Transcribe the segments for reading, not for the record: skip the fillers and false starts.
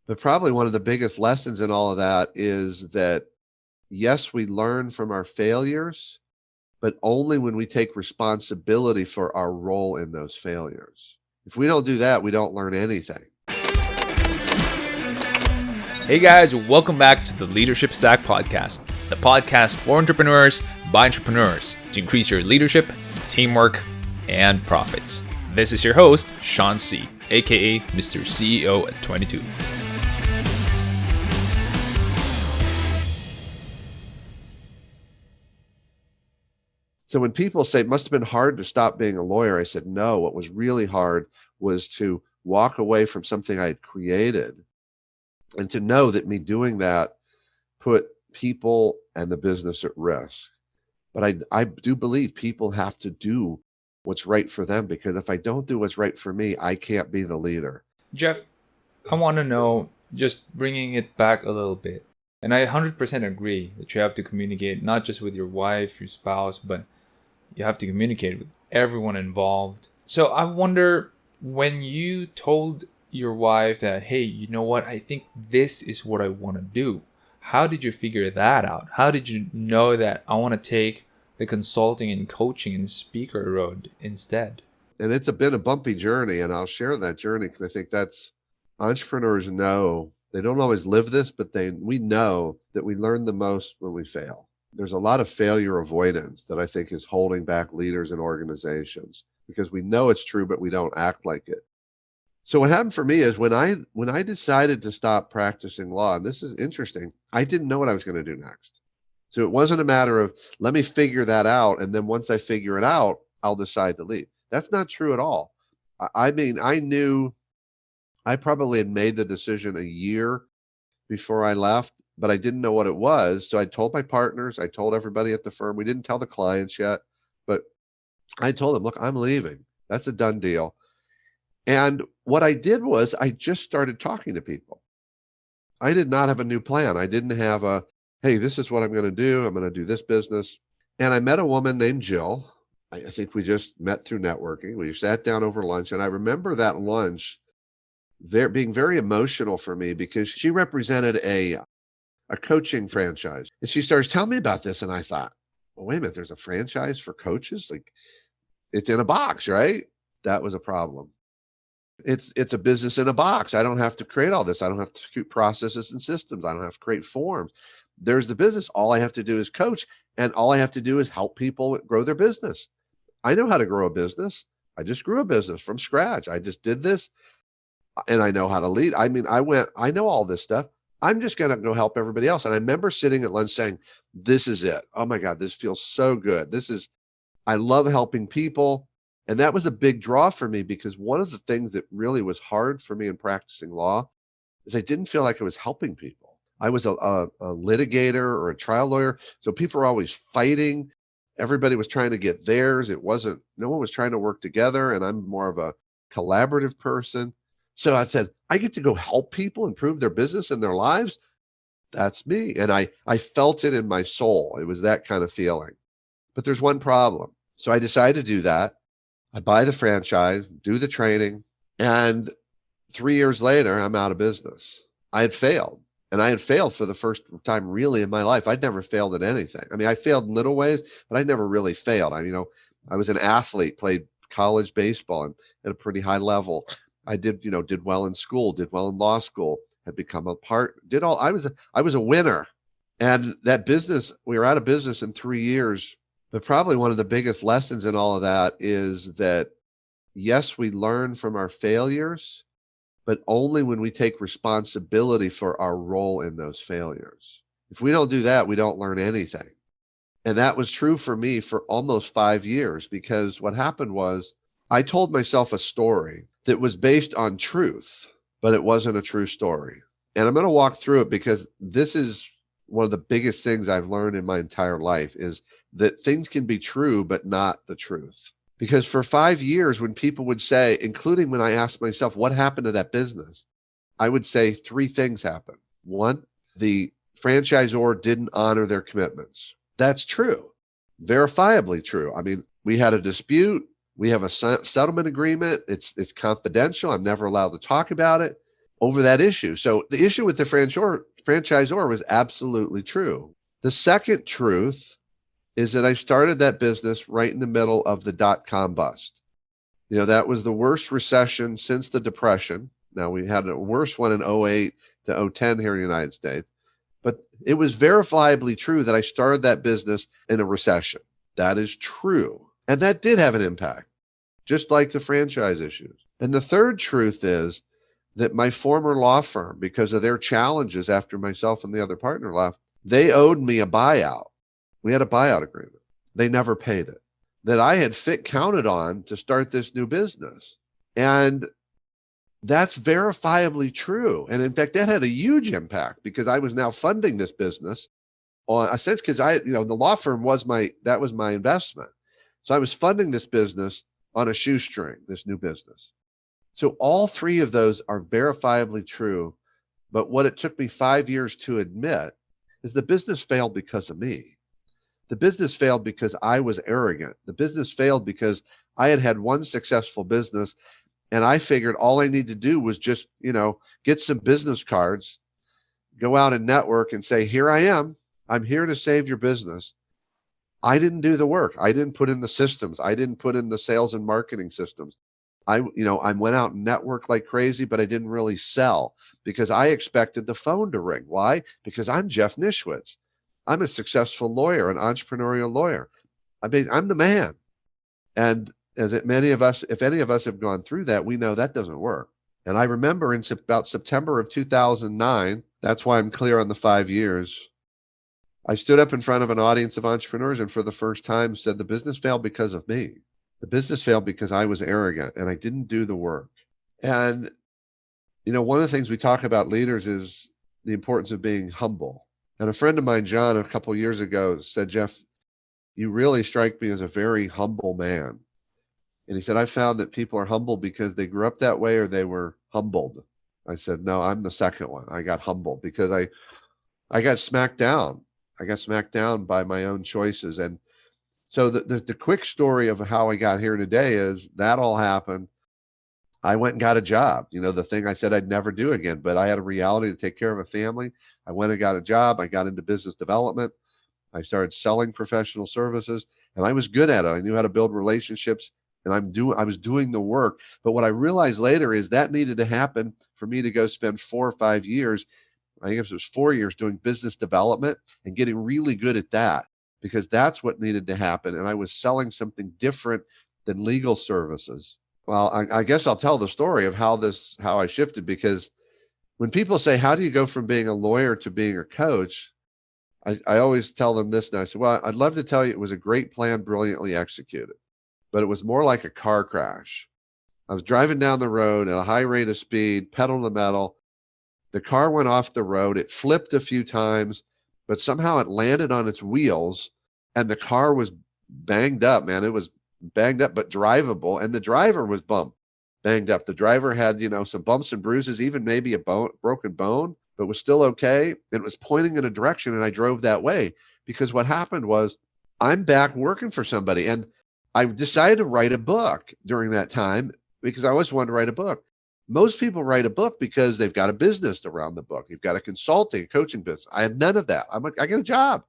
But probably one of the biggest lessons in all of that is that, yes, we learn from our failures, but only when we take responsibility for our role in those failures. If we don't do that, we don't learn anything. Hey guys, welcome back to the Leadership Stack Podcast, the podcast for entrepreneurs by entrepreneurs to increase your leadership, teamwork, and profits. This is your host, Sean C., aka Mr. CEO at 22. So when people say it must have been hard to stop being a lawyer, I said, no, what was really hard was to walk away from something I had created and to know that me doing that put people and the business at risk. But I do believe people have to do what's right for them, because if I don't do what's right for me, I can't be the leader. Jeff, I want to know, just bringing it back a little bit, and I 100% agree that you have to communicate not just with your wife, your spouse, but you have to communicate with everyone involved. So I wonder, when you told your wife that, hey, you know what, I think this is what I want to do, how did you figure that out? How did you know that I want to take the consulting and coaching and speaker road instead? And it's been a bumpy journey, and I'll share that journey because I think that's, entrepreneurs know, they don't always live this, but we know that we learn the most when we fail. There's a lot of failure avoidance that I think is holding back leaders and organizations, because we know it's true, but we don't act like it. So what happened for me is when I decided to stop practicing law, and this is interesting, I didn't know what I was going to do next. So it wasn't a matter of, let me figure that out, and then once I figure it out, I'll decide to leave. That's not true at all. I mean, I knew I probably had made the decision a year before I left, but I didn't know what it was. So I told my partners, I told everybody at the firm. We didn't tell the clients yet, but I told them, look, I'm leaving. That's a done deal. And what I did was I just started talking to people. I did not have a new plan. I didn't have a, hey, this is what I'm going to do. I'm going to do this business. And I met a woman named Jill. I think we just met through networking. We sat down over lunch. And I remember that lunch being very emotional for me, because she represented a coaching franchise. And she starts telling me about this. And I thought, well, wait a minute, there's a franchise for coaches? Like, it's in a box, right? That was a problem. It's a business in a box. I don't have to create all this. I don't have to create processes and systems. I don't have to create forms. There's the business. All I have to do is coach. And all I have to do is help people grow their business. I know how to grow a business. I just grew a business from scratch. I just did this. And I know how to lead. I mean, I know all this stuff. I'm just going to go help everybody else. And I remember sitting at lunch saying, this is it. Oh my God, this feels so good. I love helping people. And that was a big draw for me, because one of the things that really was hard for me in practicing law is I didn't feel like I was helping people. I was a litigator or a trial lawyer. So people were always fighting. Everybody was trying to get theirs. No one was trying to work together. And I'm more of a collaborative person. So I said, I get to go help people improve their business and their lives. That's me. And I felt it in my soul. It was that kind of feeling. But there's one problem. So I decided to do that. I buy the franchise, do the training, and 3 years later, I'm out of business. I had failed. And I had failed for the first time really in my life. I'd never failed at anything. I mean, I failed in little ways, but I never really failed. I was an athlete, played college baseball and at a pretty high level. I did well in school, did well in law school, had become I was a winner. And that business, we were out of business in 3 years. But probably one of the biggest lessons in all of that is that, yes, we learn from our failures, but only when we take responsibility for our role in those failures. If we don't do that, we don't learn anything. And that was true for me for almost 5 years, because what happened was I told myself a story that was based on truth, but it wasn't a true story. And I'm going to walk through it, because this is one of the biggest things I've learned in my entire life, is that things can be true, but not the truth. Because for 5 years, when people would say, including when I asked myself, what happened to that business? I would say 3 things happened. 1, the franchisor didn't honor their commitments. That's true. Verifiably true. I mean, we had a dispute. We have a settlement agreement. It's confidential. I'm never allowed to talk about it. over that issue. So the issue with the franchisor was absolutely true. The second truth is that I started that business right in the middle of the dot-com bust. That was the worst recession since the Depression. Now, we had a worse one in 08 to 010 here in the United States. But it was verifiably true that I started that business in a recession. That is true. And that did have an impact, just like the franchise issues. And the third truth is that my former law firm, because of their challenges after myself and the other partner left, they owed me a buyout. We had a buyout agreement. They never paid it. That I had counted on to start this new business. And that's verifiably true. And in fact, that had a huge impact because I was now funding this business on a sense, because the law firm was my investment. So I was funding this business on a shoestring, this new business. So all three of those are verifiably true. But what it took me 5 years to admit is the business failed because of me. The business failed because I was arrogant. The business failed because I had one successful business, and I figured all I need to do was just, get some business cards, go out and network and say, here I am. I'm here to save your business. I didn't do the work. I didn't put in the systems. I didn't put in the sales and marketing systems. I went out and networked like crazy, but I didn't really sell because I expected the phone to ring. Why? Because I'm Jeff Nischwitz. I'm a successful lawyer, an entrepreneurial lawyer. I'm the man. And if any of us have gone through that, we know that doesn't work. And I remember in about September of 2009, that's why I'm clear on the 5 years, I stood up in front of an audience of entrepreneurs and for the first time said, the business failed because of me. The business failed because I was arrogant and I didn't do the work. And, one of the things we talk about leaders is the importance of being humble. And a friend of mine, John, a couple of years ago said, Jeff, you really strike me as a very humble man. And he said, I found that people are humble because they grew up that way or they were humbled. I said, no, I'm the second one. I got humbled because I got smacked down. I got smacked down by my own choices. And so the quick story of how I got here today is that all happened. I went and got a job, the thing I said I'd never do again, but I had a reality to take care of a family. I went and got a job. I got into business development. I started selling professional services and I was good at it. I knew how to build relationships and I was doing the work. But what I realized later is that needed to happen for me to go spend 4 or 5 years. I think it was 4 years doing business development and getting really good at that because that's what needed to happen. And I was selling something different than legal services. Well, I guess I'll tell the story of how I shifted, because when people say, how do you go from being a lawyer to being a coach? I always tell them this. And I said, well, I'd love to tell you it was a great plan, brilliantly executed, but it was more like a car crash. I was driving down the road at a high rate of speed, pedal to the metal. The car went off the road. It flipped a few times, but somehow it landed on its wheels and the car was banged up, man. It was banged up, but drivable. And the driver was banged up. The driver had, some bumps and bruises, even maybe a broken bone, but was still okay. And it was pointing in a direction. And I drove that way because what happened was I'm back working for somebody. And I decided to write a book during that time because I always wanted to write a book. Most people write a book because they've got a business around the book. You've got a consulting, coaching business. I had none of that. I got a job.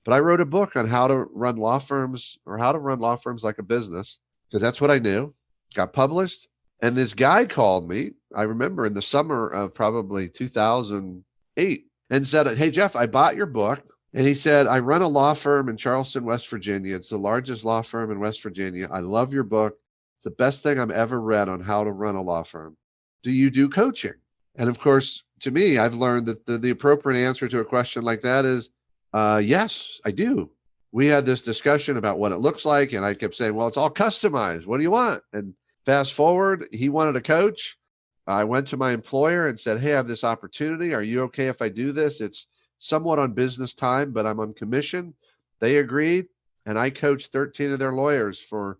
But I wrote a book on how to run law firms like a business, because that's what I knew. Got published. And this guy called me, I remember in the summer of probably 2008, and said, hey, Jeff, I bought your book. And he said, I run a law firm in Charleston, West Virginia. It's the largest law firm in West Virginia. I love your book. It's the best thing I've ever read on how to run a law firm. Do you do coaching? And of course, to me, I've learned that the appropriate answer to a question like that is, yes, I do. We had this discussion about what it looks like. And I kept saying, well, it's all customized. What do you want? And fast forward, he wanted a coach. I went to my employer and said, hey, I have this opportunity. Are you okay if I do this? It's somewhat on business time, but I'm on commission. They agreed. And I coached 13 of their lawyers for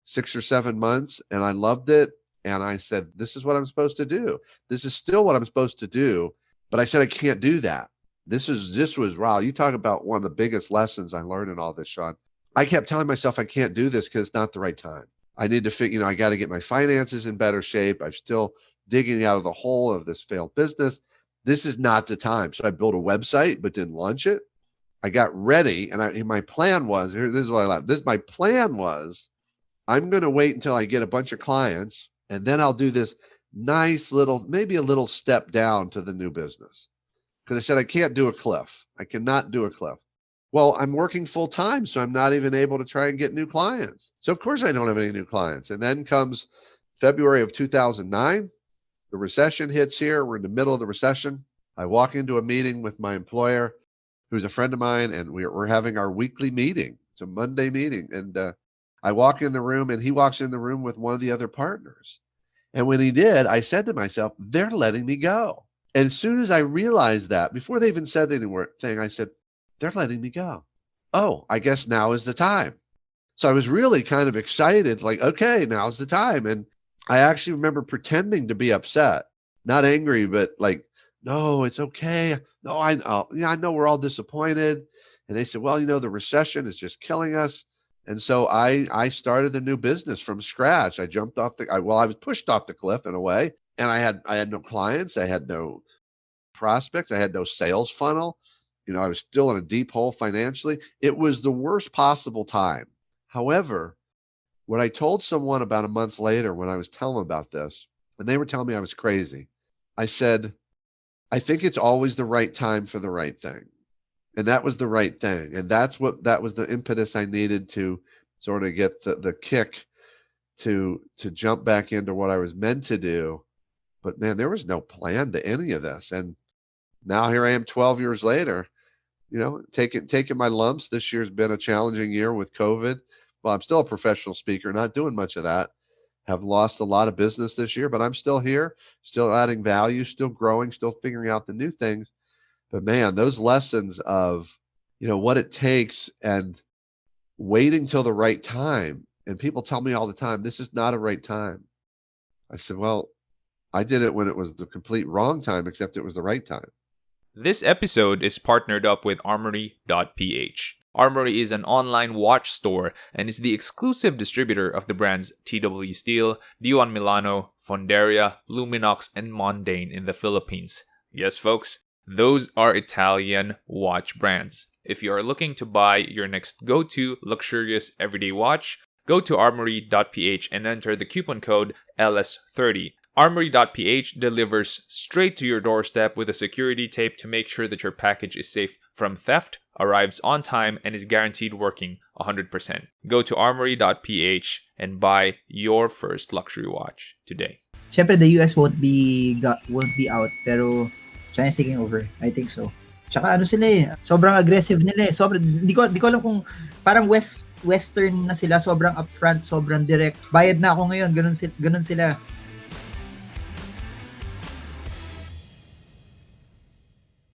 6 or 7 months. And I loved it. And I said, this is what I'm supposed to do. This is still what I'm supposed to do. But I said, I can't do that. This was, wow, you talk about one of the biggest lessons I learned in all this, Sean. I kept telling myself I can't do this because it's not the right time. I need to I got to get my finances in better shape. I've still digging out of the hole of this failed business. This is not the time. So I built a website, but didn't launch it. I got ready, and my plan was, this is what I love. My plan was, I'm going to wait until I get a bunch of clients, and then I'll do this nice little, maybe a little step down to the new business. Because I said, I can't do a cliff. I cannot do a cliff. Well, I'm working full time, so I'm not even able to try and get new clients. So of course I don't have any new clients. And then comes February of 2009. The recession hits here. We're in the middle of the recession. I walk into a meeting with my employer, who's a friend of mine, and we're having our weekly meeting. It's a Monday meeting. And I walk in the room, and he walks in the room with one of the other partners. And when he did, I said to myself, they're letting me go. And as soon as I realized that, before they even said anything, I said, they're letting me go. Oh, I guess now is the time. So I was really kind of excited, like, okay, now's the time. And I actually remember pretending to be upset, not angry, but like, no, it's okay. No, I know we're all disappointed. And they said, well, the recession is just killing us. And so I started the new business from scratch. I jumped off I was pushed off the cliff in a way. And I had no clients. I had no prospects. I had no sales funnel. I was still in a deep hole financially. It was the worst possible time. However, when I told someone about a month later, when I was telling them about this, and they were telling me I was crazy, I said, I think it's always the right time for the right thing. And that was the right thing. And that was the impetus I needed to sort of get the kick to jump back into what I was meant to do. But man, there was no plan to any of this. And now here I am 12 years later, taking my lumps. This year's been a challenging year with COVID. Well, I'm still a professional speaker, not doing much of that. Have lost a lot of business this year, but I'm still here, still adding value, still growing, still figuring out the new things. But man, those lessons of, what it takes and waiting till the right time. And people tell me all the time, this is not a right time. I said, well, I did it when it was the complete wrong time, except it was the right time. This episode is partnered up with Armoury.ph. Armoury is an online watch store and is the exclusive distributor of the brands TW Steel, Dion Milano, Fonderia, Luminox, and Mondane in the Philippines. Yes, folks, those are Italian watch brands. If you are looking to buy your next go-to luxurious everyday watch, go to Armoury.ph and enter the coupon code LS30. Armoury.ph delivers straight to your doorstep with a security tape to make sure that your package is safe from theft, arrives on time, and is guaranteed working 100%. Go to Armoury.ph and buy your first luxury watch today. Siyempre, the US won't be out, pero China's taking over. I think so. Tsaka sila sobrang aggressive nila Sobrang, di ko alam kung parang western na sila, sobrang upfront, sobrang direct. Bayad na ako ngayon, ganun sila.